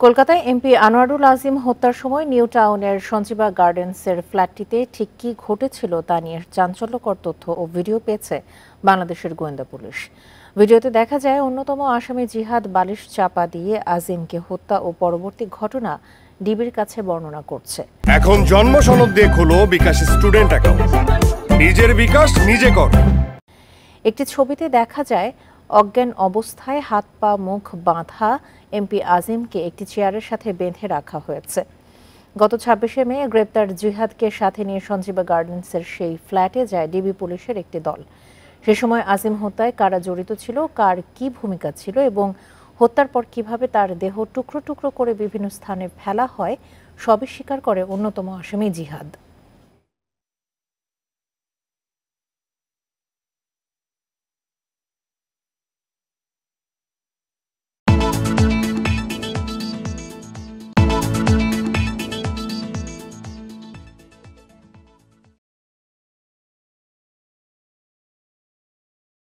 কলকাতায় এমপি আনোয়ারুল আজিম হত্যার সময় নিউ টাউনের সঞ্জীবা গার্ডেন্সের ফ্ল্যাটটিতে ঠিক কী ঘটেছিল তা নিয়ে চাঞ্চল্যকর তথ্য ও ভিডিও পেয়েছে বাংলাদেশের গোয়েন্দা পুলিশ। ভিডিওতে দেখা যায় অন্যতম আসামি জিহাদ বালিশ চাপা দিয়ে আজিমকে হত্যা ও পরবর্তী ঘটনা ডিবির কাছে বর্ণনা করছে। এখন জন্ম সনদ দিয়ে খোলো বিকাশ স্টুডেন্ট অ্যাকাউন্ট, নিজের বিকাশ নিজে কর। একটি ছবিতে দেখা যায় অজ্ঞান অবস্থায় হাত পা মুখ বাঁধা এমপি আজিমকে একটি চেয়ারের সাথে বেঁধে রাখা হয়েছে। গত ২৬শে মে গ্রেপ্তার জিহাদকে সাথে নিয়ে সঞ্জীবা গার্ডেন্সের সেই ফ্ল্যাটে যায় ডিবি পুলিশের একটি দল। সে সময় আজিম হত্যায় কারা জড়িত ছিল, কার কি ভূমিকা ছিল এবং হত্যার পর কিভাবে তার দেহ টুকরো টুকরো করে বিভিন্ন স্থানে ফেলা হয় সবই স্বীকার করে অন্যতম আসামি জিহাদ।